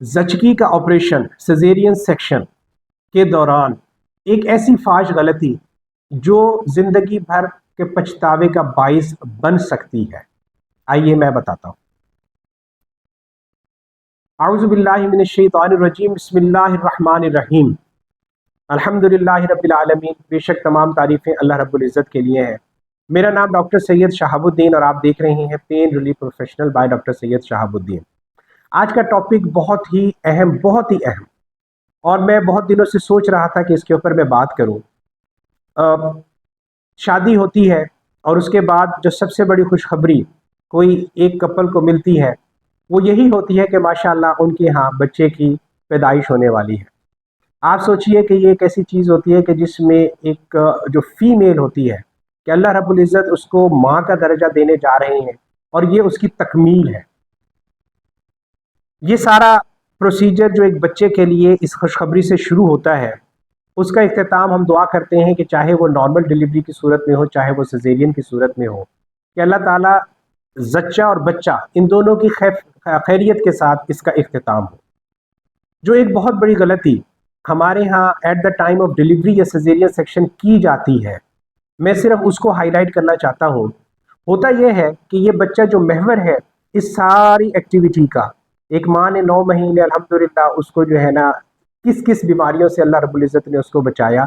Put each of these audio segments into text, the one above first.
زچگی کا operation caesarean section کے دوران ایک ایسی فاش غلطی جو زندگی بھر کے پچھتاوے کا باعث بن سکتی ہے، آئیے میں بتاتا ہوں۔ اعوذ باللہ من الشیطان الرجیم، بسم اللہ الرحمن الرحیم، الحمدللہ رب العالمین۔ بے شک تمام تعریفیں اللہ رب العزت کے لیے ہیں۔ میرا نام ڈاکٹر سید شہاب الدین اور آپ دیکھ رہے ہیں pain relief professional by doctor Syed Shahabuddin. آج کا ٹاپک بہت ہی اہم اور میں بہت دنوں سے سوچ رہا تھا کہ اس کے اوپر میں بات کروں۔ شادی ہوتی ہے اور اس کے بعد جو سب سے بڑی خوشخبری کوئی ایک کپل کو ملتی ہے وہ یہی ہوتی ہے کہ ماشاءاللہ ان کے ہاں بچے کی پیدائش ہونے والی ہے۔ آپ سوچئے کہ یہ ایک ایسی چیز ہوتی ہے کہ جس میں ایک جو فیمیل ہوتی ہے کہ اللہ رب العزت اس کو ماں کا درجہ دینے جا رہے ہیں اور یہ اس کی تکمیل ہے۔ یہ سارا پروسیجر جو ایک بچے کے لیے اس خوشخبری سے شروع ہوتا ہے، اس کا اختتام ہم دعا کرتے ہیں کہ چاہے وہ نارمل ڈیلیوری کی صورت میں ہو چاہے وہ سیزیرین کی صورت میں ہو، کہ اللہ تعالیٰ زچہ اور بچہ ان دونوں کی خیریت کے ساتھ اس کا اختتام ہو۔ جو ایک بہت بڑی غلطی ہمارے ہاں at the time of delivery یا سیزیرین سیکشن کی جاتی ہے، میں صرف اس کو ہائی لائٹ کرنا چاہتا ہوں۔ ہوتا یہ ہے کہ یہ بچہ جو محور ہے اس ساری ایکٹیویٹی کا، ایک ماں نے 9 مہینے الحمدللہ اس کو جو ہے نا کس کس بیماریوں سے اللہ رب العزت نے اس کو بچایا۔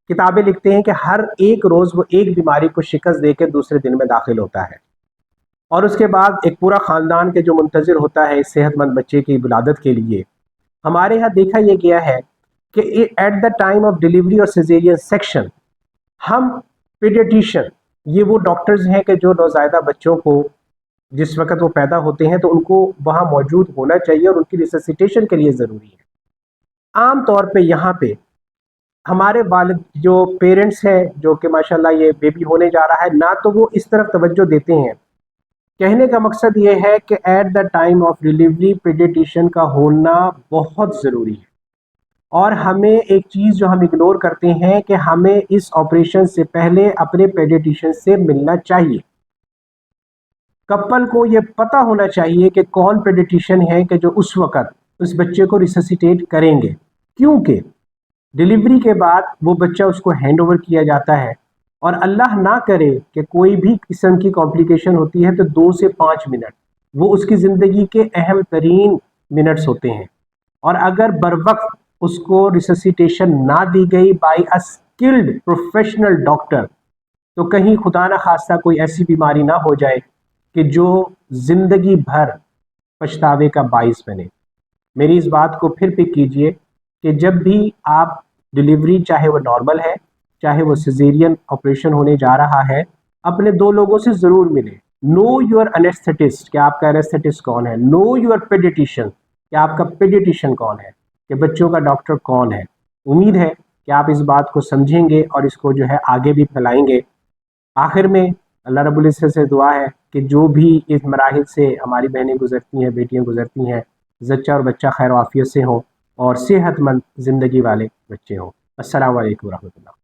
کتابیں لکھتے ہیں کہ ہر ایک روز وہ ایک بیماری کو شکست دے کے دوسرے دن میں داخل ہوتا ہے، اور اس کے بعد ایک پورا خاندان کے جو منتظر ہوتا ہے اس صحت مند بچے کی ولادت کے لیے۔ ہمارے یہاں دیکھا یہ گیا ہے کہ at the time of delivery اور سیزیرین سیکشن ہم پیڈیٹیشین، یہ وہ ڈاکٹرز ہیں کہ جو نوزائیدہ بچوں کو جس وقت وہ پیدا ہوتے ہیں تو ان کو وہاں موجود ہونا چاہیے اور ان کی ریسسیٹیشن کے لیے ضروری ہے۔ عام طور پہ یہاں پہ ہمارے والد جو پیرنٹس ہیں جو کہ ماشاءاللہ یہ بیبی ہونے جا رہا ہے، نہ تو وہ اس طرف توجہ دیتے ہیں۔ کہنے کا مقصد یہ ہے کہ at the time of delivery paediatrician کا ہونا بہت ضروری ہے، اور ہمیں ایک چیز جو ہم اگنور کرتے ہیں کہ ہمیں اس آپریشن سے پہلے اپنے پیڈیٹیشین سے ملنا چاہیے۔ کپل کو یہ پتہ ہونا چاہیے کہ کون پیڈیٹیشین ہے کہ جو اس وقت اس بچے کو ریسسیٹیٹ کریں گے، کیونکہ ڈیلیوری کے بعد وہ بچہ اس کو ہینڈ اوور کیا جاتا ہے، اور اللہ نہ کرے کہ کوئی بھی قسم کی کمپلیکیشن ہوتی ہے تو 2 سے 5 منٹ وہ اس کی زندگی کے اہم ترین منٹس ہوتے ہیں، اور اگر بر وقت اس کو ریسسیٹیشن نہ دی گئی by a skilled professional doctor تو کہیں خدا نہ خواستہ کوئی ایسی بیماری نہ ہو جائے کہ جو زندگی بھر پچھتاوے کا باعث بنے۔ میری اس بات کو پھر پک کیجئے کہ جب بھی آپ ڈیلیوری، چاہے وہ نارمل ہے چاہے وہ سیزیرین آپریشن ہونے جا رہا ہے، اپنے 2 لوگوں سے ضرور ملیں۔ نو یور انیستھیٹسٹ، کہ آپ کا انیستھیٹسٹ کون ہے، نو یور پیڈیٹیشین، کہ آپ کا پیڈیٹیشین کون ہے، کہ بچوں کا ڈاکٹر کون ہے۔ امید ہے کہ آپ اس بات کو سمجھیں گے اور اس کو جو ہے آگے بھی پھیلائیں گے۔ آخر میں اللہ رب العزت سے دعا ہے کہ جو بھی اس مراحل سے ہماری بہنیں گزرتی ہیں، بیٹیاں گزرتی ہیں، زچہ اور بچہ خیر و عافیت سے ہوں اور صحت مند زندگی والے بچے ہوں۔ السلام علیکم ورحمۃ اللہ۔